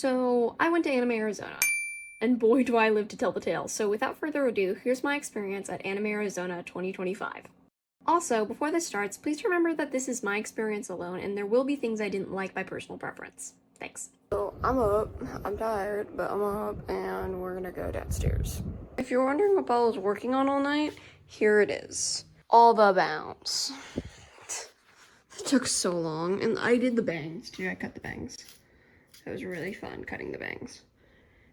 So I went to Anime Arizona, and boy do I live to tell the tale. So without further ado, here's my experience at Anime Arizona 2025. Also, before this starts, please remember that this is my experience alone, and there will be things I didn't like by personal preference. Thanks. So I'm up, I'm tired, but I'm up, and we're gonna go downstairs. If you're wondering what Paul was working on all night, here it is. All the bounce. It took so long, and I did the bangs too. I cut the bangs. It was really fun cutting the bangs.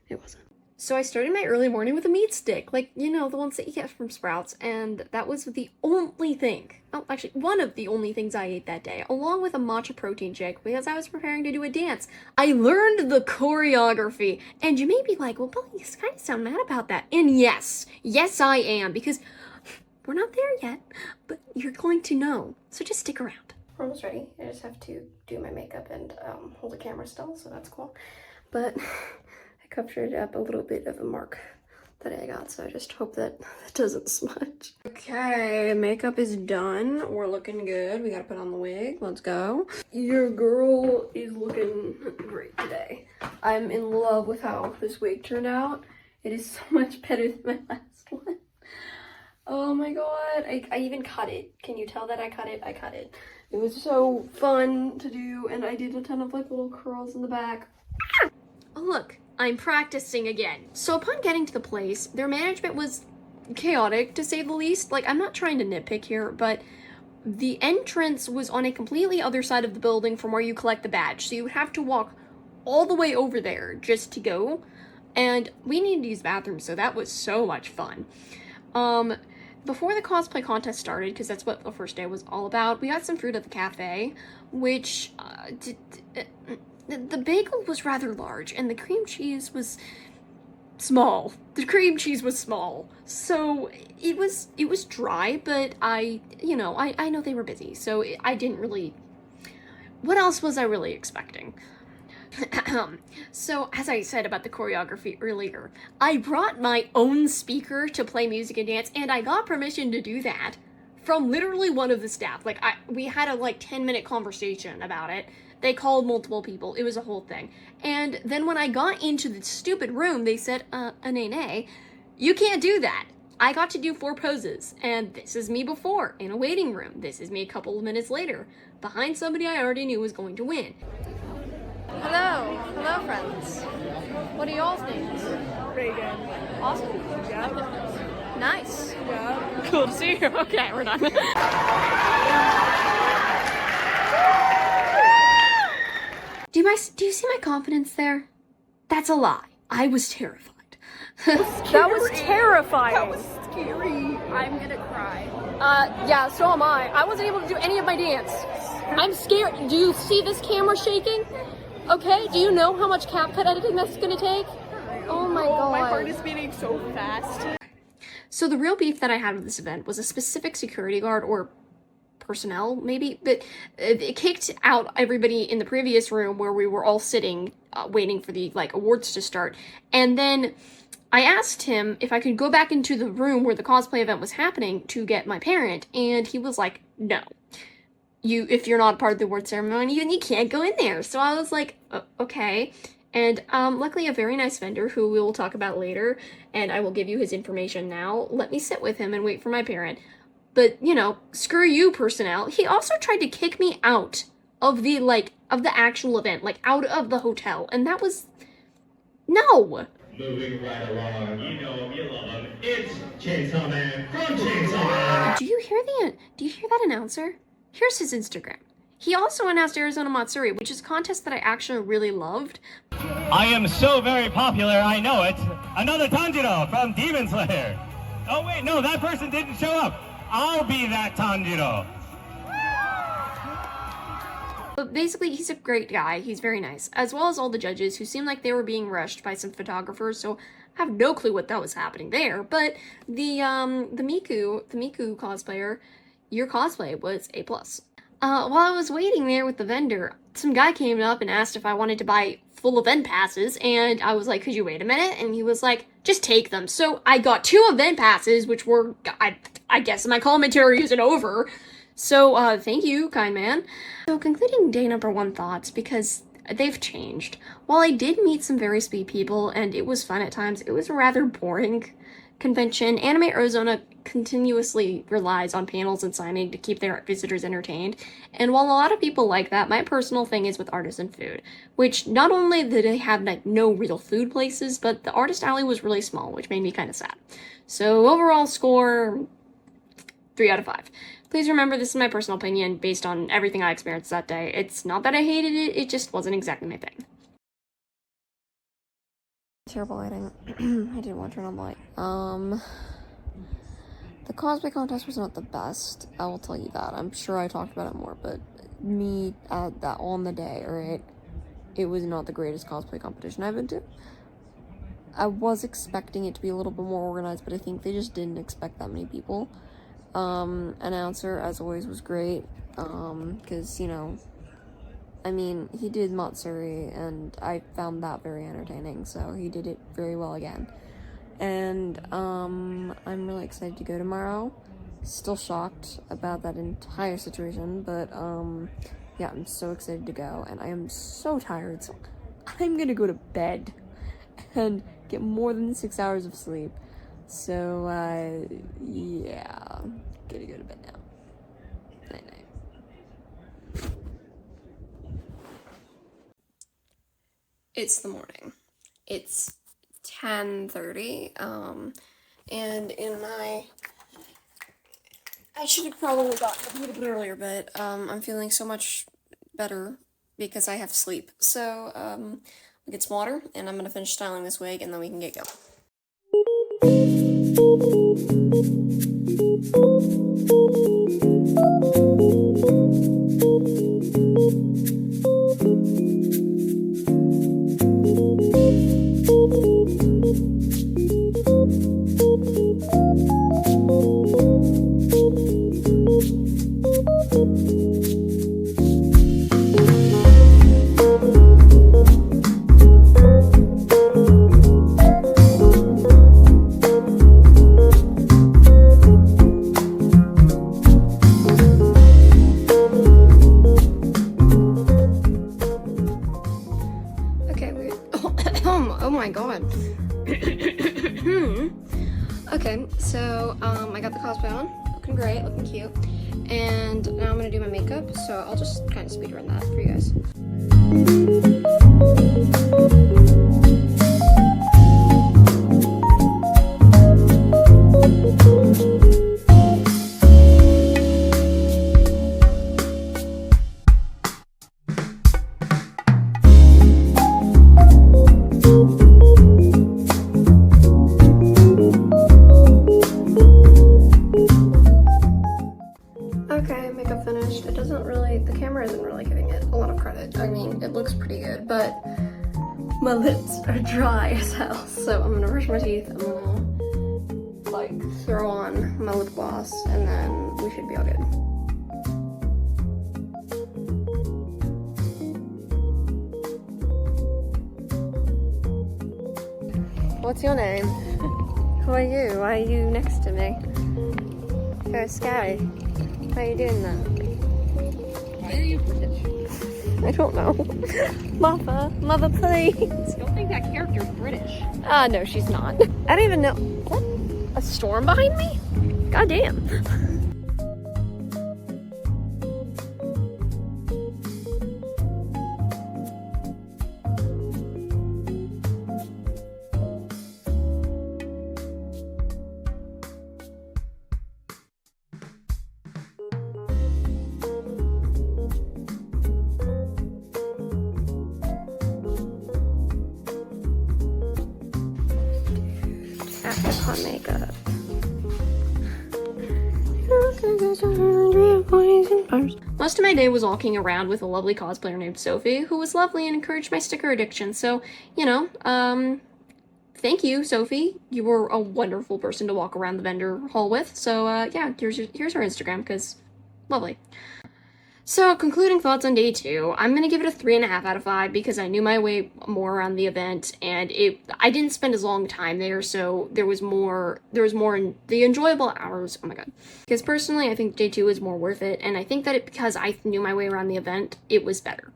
It wasn't. So I started my early morning with a meat stick, like, you know, the ones that you get from Sprouts, and that was the only thing, oh, actually, one of the only things I ate that day, along with a matcha protein shake, because I was preparing to do a dance. I learned the choreography, and you may be like, well, Billy, you kind of sound mad about that. And yes, I am, because we're not there yet, but you're going to know, so just stick around. We're almost ready. I just have to do my makeup and hold the camera still, so that's cool. But I covered up a little bit of a mark that I got, so I just hope that it doesn't smudge. Okay, makeup is done. We're looking good. We gotta put on the wig. Let's go. Your girl is looking great today. I'm in love with how this wig turned out. It is so much better than my last one. Oh my god, I even cut it. Can you tell that I cut it? I cut it. It was so fun to do, and I did a ton of like little curls in the back. Oh look, I'm practicing again. So upon getting to the place, their management was chaotic, to say the least. Like, I'm not trying to nitpick here, but the entrance was on a completely other side of the building from where you collect the badge, so you would have to walk all the way over there just to go, and we needed to use bathrooms, so that was so much fun. Before the cosplay contest started, because that's what the first day was all about, we got some food at the cafe, which, the bagel was rather large, and the cream cheese was small. The cream cheese was small, so it was dry, but I know they were busy, so I didn't really, what else was I really expecting? So, as I said about the choreography earlier, I brought my own speaker to play music and dance, and I got permission to do that from literally one of the staff. Like, we had a 10-minute conversation about it. They called multiple people. It was a whole thing. And then when I got into the stupid room, they said, nay, you can't do that. I got to do 4 poses, and this is me before, in a waiting room. This is me a couple of minutes later, behind somebody I already knew was going to win. Hello friends. What are y'all's names? Reagan. Awesome. Yeah. Nice. Yeah. Cool to see you. Okay, we're done. Do you see my confidence there? That's a lie. I was terrified. That was terrifying. That was scary. I'm gonna cry. Yeah, so am I. I wasn't able to do any of my dance. I'm scared. Do you see this camera shaking? Okay, do you know how much CapCut editing that's gonna take? Oh my god. My heart is beating so fast. So the real beef that I had with this event was a specific security guard or personnel, maybe, but it kicked out everybody in the previous room where we were all sitting, waiting for the, awards to start. And then I asked him if I could go back into the room where the cosplay event was happening to get my parent, and he was like, no. If you're not part of the award ceremony, you can't go in there. So I was like, okay. And luckily a very nice vendor who we will talk about later, and I will give you his information now, let me sit with him and wait for my parent. But, screw you, personnel. He also tried to kick me out of the, of the actual event, out of the hotel. And that was, no. Moving right along, you know you love him. It's Chainsaw Man from Chainsaw Man. Do you hear that announcer? Here's his Instagram. He also announced Arizona Matsuri, which is a contest that I actually really loved. I am so very popular, I know it. Another Tanjiro from Demon Slayer. Oh wait, no, that person didn't show up. I'll be that Tanjiro. But basically, he's a great guy. He's very nice, as well as all the judges who seemed like they were being rushed by some photographers, so I have no clue what that was happening there. But the Miku cosplayer, your cosplay was A+. While I was waiting there with the vendor, some guy came up and asked if I wanted to buy full event passes, and I was like, could you wait a minute? And he was like, just take them. So I got 2 event passes, which were, I guess my commentary isn't over. So, thank you, kind man. So, concluding day number 1 thoughts, because they've changed. While I did meet some very sweet people and it was fun at times, it was a rather boring convention. Anime Arizona continuously relies on panels and signing to keep their visitors entertained, and while a lot of people like that, my personal thing is with artisan food, which not only did they have like no real food places, but the artist alley was really small, which made me kind of sad. So overall score, 3 out of 5. Please remember this is my personal opinion based on everything I experienced that day. It's not that I hated it, it just wasn't exactly my thing. Terrible lighting. I didn't want to turn on the light. The cosplay contest was not the best. I will tell you that. I'm sure I talked about it more, but me that on the day, right? It was not the greatest cosplay competition I've been to. I was expecting it to be a little bit more organized, but I think they just didn't expect that many people. Announcer, as always, was great. Because, you know, I mean, he did Matsuri, and I found that very entertaining, so he did it very well again. And, I'm really excited to go tomorrow. Still shocked about that entire situation, but, yeah, I'm so excited to go, and I am so tired, so I'm gonna go to bed and get more than 6 hours of sleep. So, yeah, gonna go to bed now. Night-night. It's the morning. It's 10:30, and in my... I should have probably gotten a little bit earlier, but, I'm feeling so much better because I have sleep. So, I'll get some water, and I'm gonna finish styling this wig, and then we can get going. Oh my god. Okay, so, I got the cosplay on, looking great, looking cute, and now I'm gonna do my makeup, so I'll just kind of speed run that for you guys. Okay, makeup finished. It doesn't really, the camera isn't really giving it a lot of credit. I mean, it looks pretty good, but my lips are dry as hell. So I'm gonna brush my teeth, I'm gonna, like, throw on my lip gloss, and then we should be all good. What's your name? Who are you? Why are you next to me? Very scary. Why are you doing that? Why are you British? I don't know. Mother, please. I don't think that character's British. No, she's not. I don't even know. What? A storm behind me? Goddamn. After makeup. Most of my day was walking around with a lovely cosplayer named Sophie, who was lovely and encouraged my sticker addiction. So, you know, thank you, Sophie. You were a wonderful person to walk around the vendor hall with. So, yeah, here's her Instagram, because lovely. So, concluding thoughts on day 2, I'm gonna give it a 3.5 out of 5 because I knew my way more around the event, and I didn't spend as long time there, so there was more in the enjoyable hours. Oh my god. Because personally, I think day 2 was more worth it, and I think that because I knew my way around the event, it was better.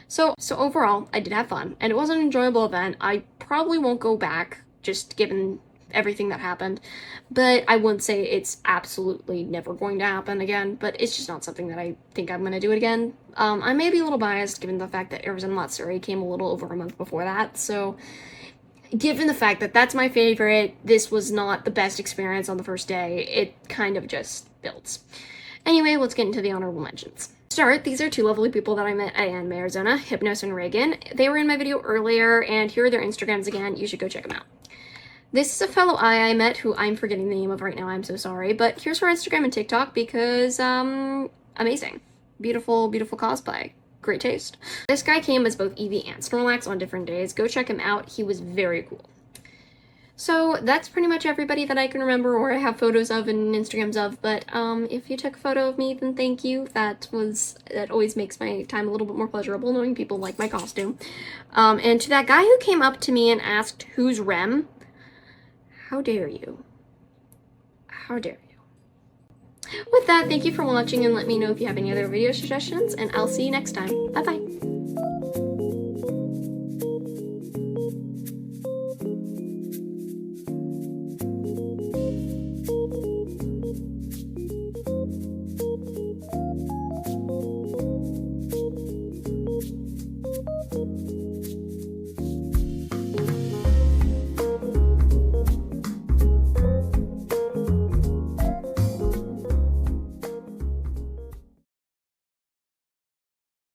So overall, I did have fun, and it was an enjoyable event. I probably won't go back, just given everything that happened, but I wouldn't say it's absolutely never going to happen again, but it's just not something that I think I'm going to do it again. I may be a little biased given the fact that Arizona Matsuri came a little over a month before that, so given the fact that that's my favorite, this was not the best experience on the first day, it kind of just builds. Anyway, let's get into the honorable mentions. To start, these are two lovely people that I met at Anime Arizona, Hypnos and Reagan. They were in my video earlier, and here are their Instagrams again. You should go check them out. This is a fellow I met who I'm forgetting the name of right now, I'm so sorry, but here's her Instagram and TikTok because, amazing. Beautiful, beautiful cosplay. Great taste. This guy came as both Eevee and Snorlax on different days. Go check him out, he was very cool. So that's pretty much everybody that I can remember or I have photos of and Instagrams of, but if you took a photo of me, then thank you. That always makes my time a little bit more pleasurable, knowing people like my costume. And to that guy who came up to me and asked, "Who's Rem?" How dare you? How dare you? With that, thank you for watching and let me know if you have any other video suggestions, and I'll see you next time. Bye-bye.